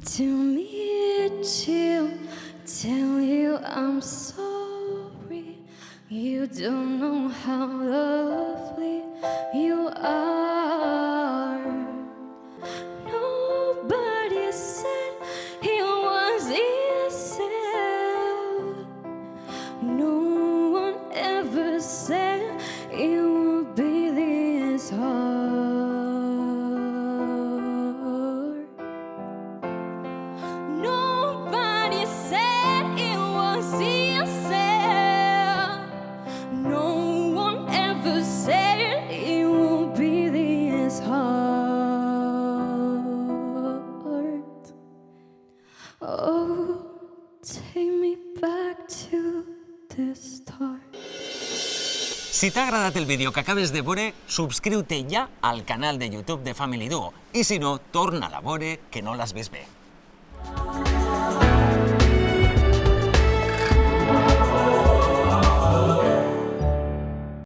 to meet you, tell you I'm sorry. You don't know how lovely you are. Nobody said it was easy. No one ever said it would be this hard. Nobody said it was easy. No one ever said it would be this hard. Oh, take me back to the start. Si t'ha agradat el vídeo que acabes de veure, subscriu-te ja al canal de YouTube de Family Duo. I si no, torna a la veure que no l'has vist bé.